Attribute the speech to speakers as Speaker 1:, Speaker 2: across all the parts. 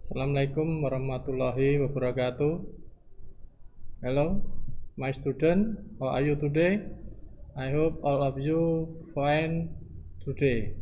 Speaker 1: Assalamualaikum warahmatullahi wabarakatuh. Hello, my student. How are you today? I hope all of you fine today.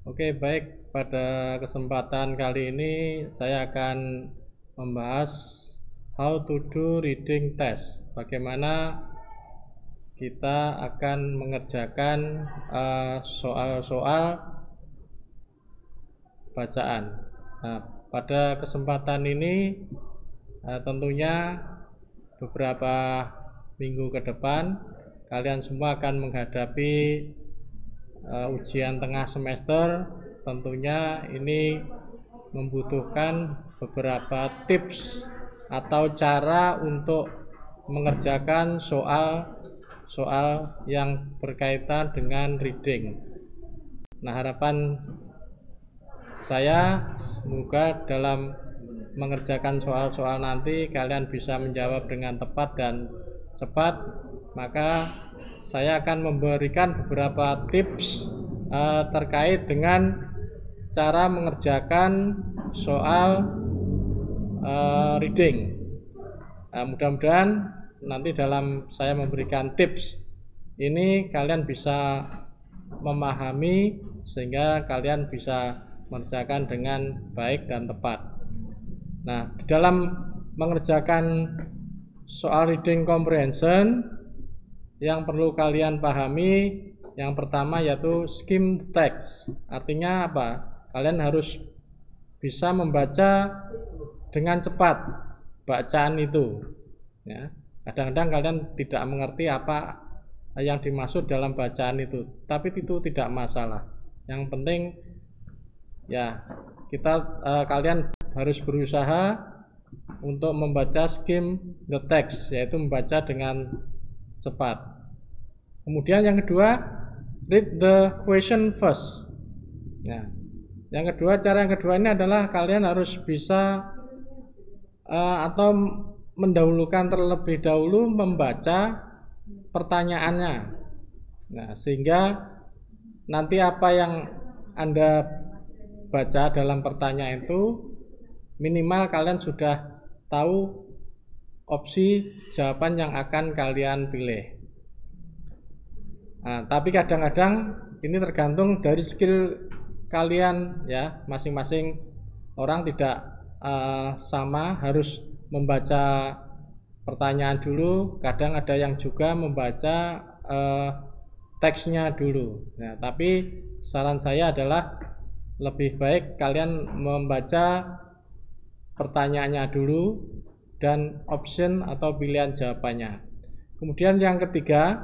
Speaker 1: Oke, baik. Pada kesempatan kali ini saya akan membahas how to do reading test. Bagaimana kita akan mengerjakan soal-soal bacaan. Nah, pada kesempatan ini tentunya beberapa minggu ke depan kalian semua akan menghadapi ujian tengah semester. Tentunya ini membutuhkan beberapa tips atau cara untuk mengerjakan soal-soal yang berkaitan dengan reading. Nah, harapan saya semoga dalam mengerjakan soal-soal nanti kalian bisa menjawab dengan tepat dan cepat. Maka saya akan memberikan beberapa tips terkait dengan cara mengerjakan soal reading. Mudah-mudahan nanti dalam saya memberikan tips ini kalian bisa memahami sehingga kalian bisa mengerjakan dengan baik dan tepat. Nah, di dalam mengerjakan soal reading comprehension yang perlu kalian pahami yang pertama yaitu skim text. Artinya apa? Kalian harus bisa membaca dengan cepat bacaan itu. Ya, kadang-kadang kalian tidak mengerti apa yang dimaksud dalam bacaan itu, tapi itu tidak masalah. Yang penting ya kalian harus berusaha untuk membaca skim the text, yaitu membaca dengan cepat. Kemudian yang kedua, read the question first. Nah, cara yang kedua ini adalah kalian harus bisa atau mendahulukan terlebih dahulu membaca pertanyaannya. Nah, sehingga nanti apa yang Anda baca dalam pertanyaan itu minimal kalian sudah tahu opsi jawaban yang akan kalian pilih. Nah, tapi kadang-kadang ini tergantung dari skill kalian ya, masing-masing orang tidak sama harus membaca pertanyaan dulu. Kadang ada yang juga membaca teksnya dulu. Nah, tapi saran saya adalah lebih baik kalian membaca pertanyaannya dulu dan option atau pilihan jawabannya. Kemudian yang ketiga,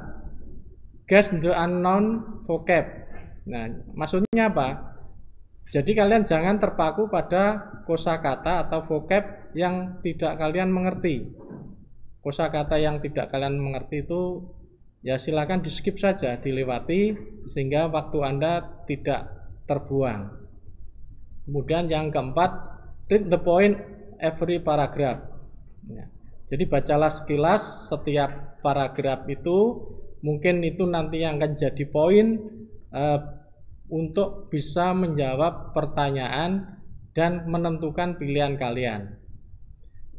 Speaker 1: guess the unknown vocab. Nah, maksudnya apa? Jadi kalian jangan terpaku pada kosakata atau vocab yang tidak kalian mengerti. Kosakata yang tidak kalian mengerti itu ya silakan di skip saja, dilewati sehingga waktu Anda tidak terbuang. Kemudian yang keempat, read the point every paragraph. Ya, jadi bacalah sekilas setiap paragraf itu, mungkin itu nanti yang akan jadi poin untuk bisa menjawab pertanyaan dan menentukan pilihan kalian.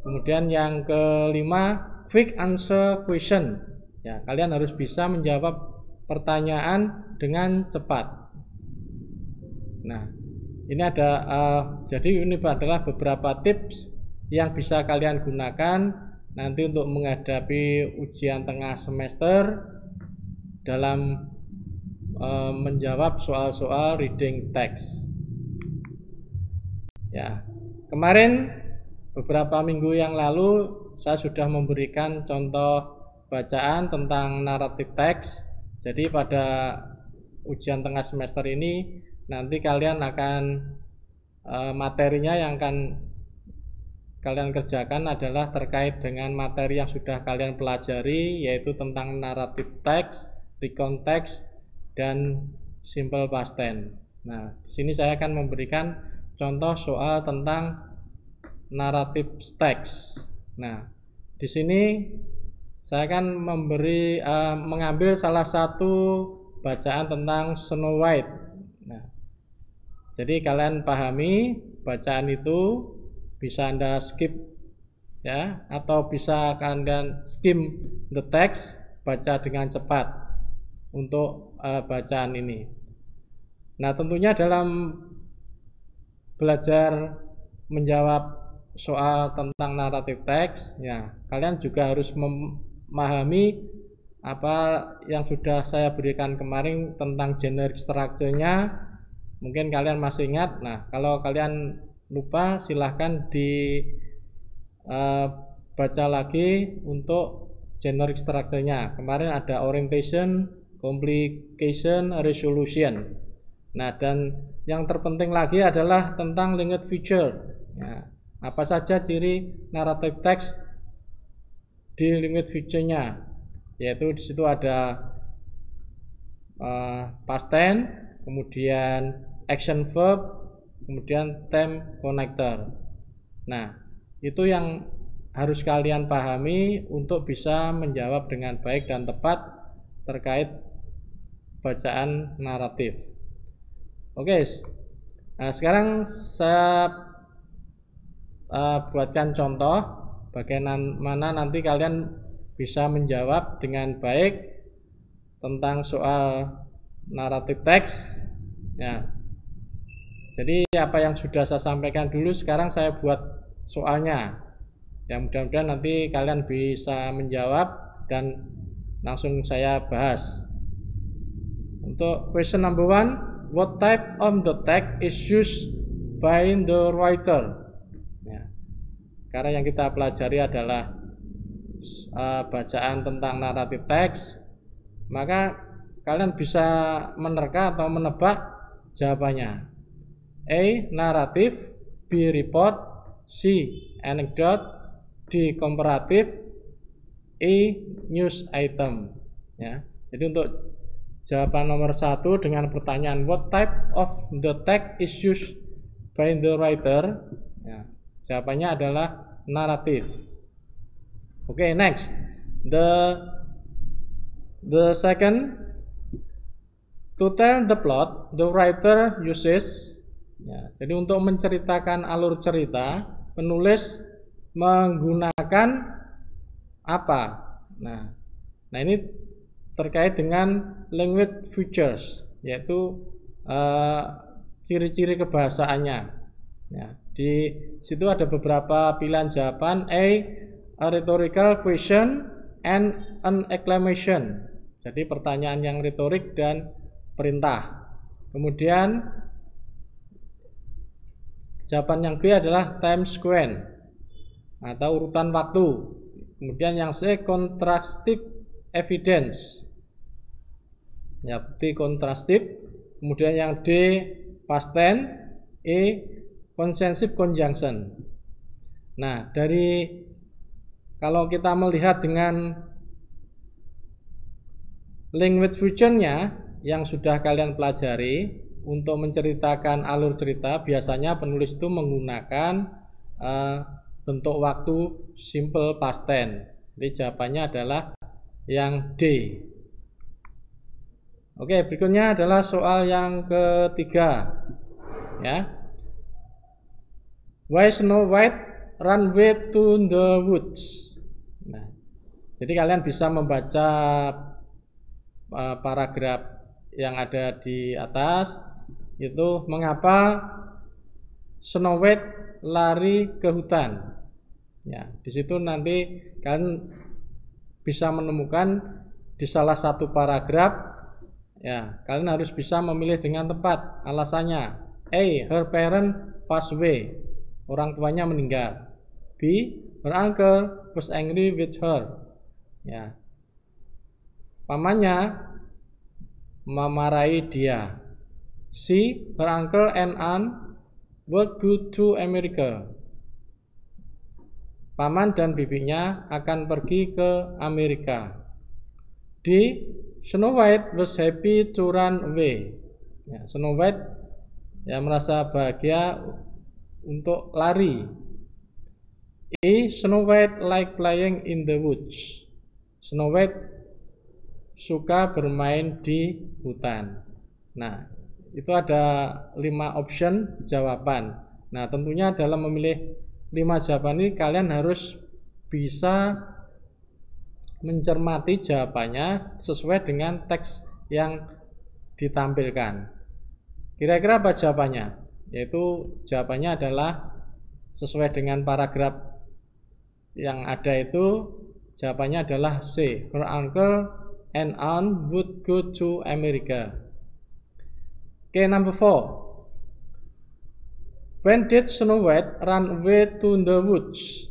Speaker 1: Kemudian yang kelima, quick answer question. Ya, kalian harus bisa menjawab pertanyaan dengan cepat. Nah, ini ada jadi ini adalah beberapa tips yang bisa kalian gunakan nanti untuk menghadapi ujian tengah semester dalam menjawab soal-soal reading text. Ya, kemarin beberapa minggu yang lalu saya sudah memberikan contoh bacaan tentang naratif teks. Jadi pada ujian tengah semester ini nanti kalian akan materinya yang akan kalian kerjakan adalah terkait dengan materi yang sudah kalian pelajari, yaitu tentang naratif teks, recount teks, dan simple past tense. Nah, di sini saya akan memberikan contoh soal tentang naratif teks. Nah, di sini saya akan mengambil salah satu bacaan tentang Snow White. Nah, Jadi kalian pahami bacaan itu, bisa Anda skip ya, atau bisa kalian skim the text, baca dengan cepat untuk bacaan ini. Nah, tentunya dalam belajar menjawab soal tentang naratif teks, ya kalian juga harus memahami apa yang sudah saya berikan kemarin tentang generic structure-nya. Mungkin kalian masih ingat. Nah, kalau kalian lupa silahkan baca lagi untuk generic structure-nya. Kemarin ada orientation, complication, resolution. Nah, dan yang terpenting lagi adalah tentang language feature. Ya, apa saja ciri narrative text di language feature-nya? Yaitu di situ ada past tense, kemudian action verb, kemudian term connector. Nah, itu yang harus kalian pahami untuk bisa menjawab dengan baik dan tepat terkait bacaan naratif. Oke, nah sekarang saya buatkan contoh bagaimana nanti kalian bisa menjawab dengan baik tentang soal naratif teks. Ya, jadi apa yang sudah saya sampaikan dulu, sekarang saya buat soalnya. Ya, mudah-mudahan nanti kalian bisa menjawab dan langsung saya bahas. Untuk question number 1, what type of the text is used by the writer? Ya, karena yang kita pelajari adalah bacaan tentang naratif teks, maka kalian bisa menerka atau menebak jawabannya. A. Naratif, B. Report, C. Anecdote, D. Comparative, E. News item. Ya, jadi untuk jawaban nomor 1 dengan pertanyaan what type of the text is used by the writer, ya, jawabannya adalah naratif. Oke, next. The second, to tell the plot, the writer uses, ya, jadi untuk menceritakan alur cerita, penulis menggunakan apa? Nah ini terkait dengan language features, yaitu ciri-ciri kebahasaannya. Ya, di situ ada beberapa pilihan jawaban. A rhetorical question and an exclamation. Jadi pertanyaan yang retorik dan perintah. Kemudian jawaban yang B adalah time sequence atau urutan waktu. Kemudian yang C contrastive evidence. Ya, B contrastive. Kemudian yang D past tense, E consecutive conjunction. Nah, kalau kita melihat dengan language feature-nya yang sudah kalian pelajari, untuk menceritakan alur cerita biasanya penulis itu menggunakan bentuk waktu simple past tense. Jadi jawabannya adalah yang D. Oke, berikutnya adalah soal yang ketiga. Ya. Why Snow White run away to the woods? Nah, jadi kalian bisa membaca paragraf yang ada di atas, itu mengapa Snow White lari ke hutan. Ya, di situ nanti kalian bisa menemukan di salah satu paragraf, ya, kalian harus bisa memilih dengan tepat alasannya. A. Her parent passed away, orang tuanya meninggal. B. Her uncle was angry with her, ya, pamannya memarahi dia. C. Her uncle and aunt would go to America, paman dan bibinya akan pergi ke Amerika. D. Snow White was happy to run away, ya, Snow White ya merasa bahagia untuk lari. E. Snow White like playing in the woods, Snow White suka bermain di hutan. Nah, itu ada 5 option jawaban. Nah, tentunya dalam memilih 5 jawaban ini kalian harus bisa mencermati jawabannya sesuai dengan teks yang ditampilkan. Kira-kira apa jawabannya? Yaitu jawabannya adalah sesuai dengan paragraf yang ada itu, jawabannya adalah C. Her uncle and aunt would go to America. Okay, number 4. When did Snow White run away to the woods?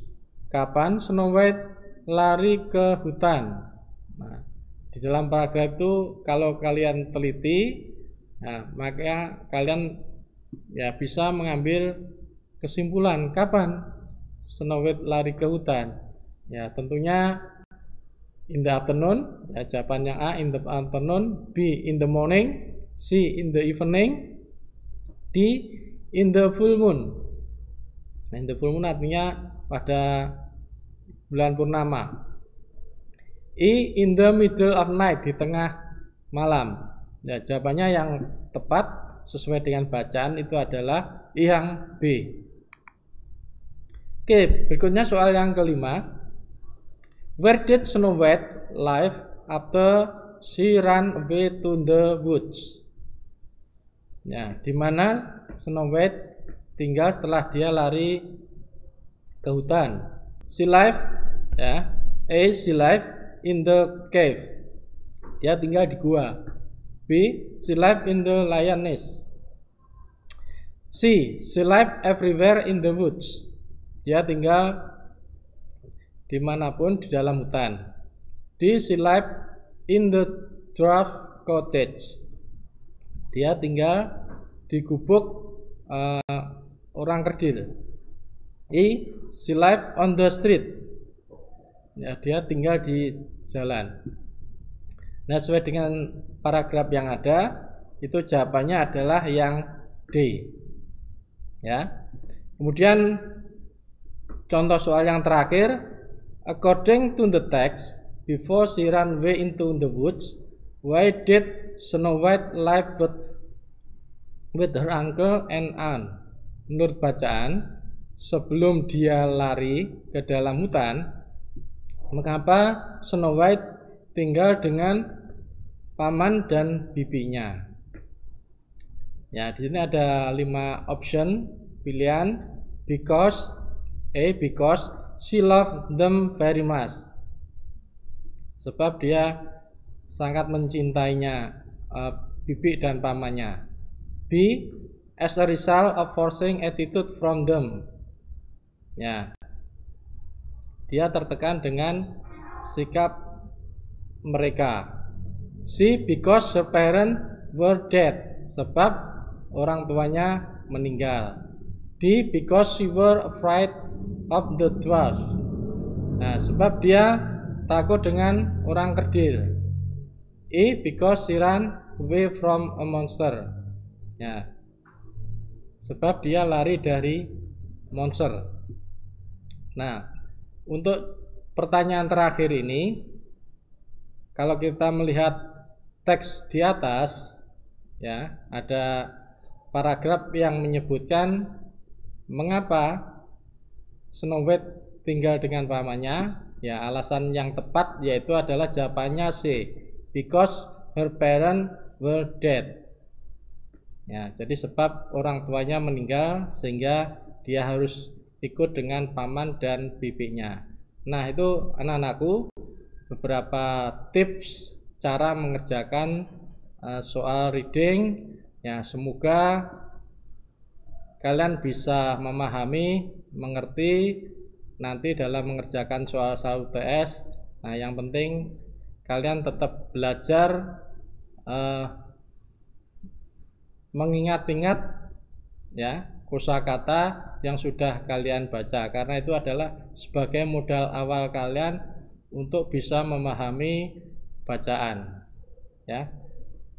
Speaker 1: Kapan Snow White lari ke hutan? Nah, di dalam paragraf itu kalau kalian teliti, nah, maka kalian ya bisa mengambil kesimpulan kapan Snow White lari ke hutan. Ya, tentunya in the afternoon, ya jawaban yang A in the afternoon, B in the morning, C in the evening, D in the full moon. In the full moon artinya pada bulan purnama. E in the middle of night, di tengah malam. Ya, jawabannya yang tepat sesuai dengan bacaan itu adalah yang B. Oke, berikutnya soal yang kelima. Where did Snow White live after she ran away to the woods? Ya, di mana Snow White tinggal setelah dia lari ke hutan? She lived, ya, A. She lived in the cave. Dia tinggal di gua. B. She lived in the lion nest. C. She lived everywhere in the woods. Dia tinggal dimanapun di dalam hutan. D. She lived in the dwarf cottage. Dia tinggal di gubuk orang kerdil. E. She lived on the street. Ya, dia tinggal di jalan. Nah, sesuai dengan paragraf yang ada, itu jawabannya adalah yang D. Ya. Kemudian contoh soal yang terakhir, according to the text, before she ran away into the woods, why did Snow White live with her uncle and aunt? Menurut bacaan, sebelum dia lari ke dalam hutan, mengapa Snow White tinggal dengan paman dan bibinya? Ya, di sini ada 5 option pilihan. Because A. Because she loved them very much. Sebab dia sangat mencintainya bibi dan pamannya. B. As a result of forcing attitude from them. Ya, dia tertekan dengan sikap mereka. C. Because her parents were dead. Sebab orang tuanya meninggal. D. Because she were afraid of the dwarf. Nah, sebab dia takut dengan orang kerdil. E. Because she ran away from a monster. Ya, sebab dia lari dari monster. Nah, untuk pertanyaan terakhir ini, kalau kita melihat teks di atas, ya, ada paragraf yang menyebutkan mengapa Snow White tinggal dengan pamannya. Ya, alasan yang tepat yaitu adalah jawabannya C. Because her parents were dead. Ya, jadi sebab orang tuanya meninggal sehingga dia harus ikut dengan paman dan bibinya. Nah, itu anak-anakku beberapa tips cara mengerjakan soal reading. Ya, semoga kalian bisa memahami, mengerti nanti dalam mengerjakan soal-soal UTS. Nah, yang penting kalian tetap belajar mengingat-ingat ya kosakata yang sudah kalian baca, karena itu adalah sebagai modal awal kalian untuk bisa memahami bacaan. Ya,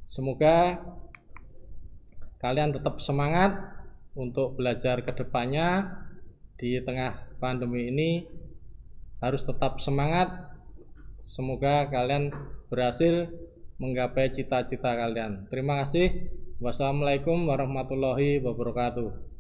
Speaker 1: semoga kalian tetap semangat untuk belajar ke depannya. Di tengah pandemi ini harus tetap semangat. Semoga kalian berhasil menggapai cita-cita kalian. Terima kasih. Wassalamualaikum warahmatullahi wabarakatuh.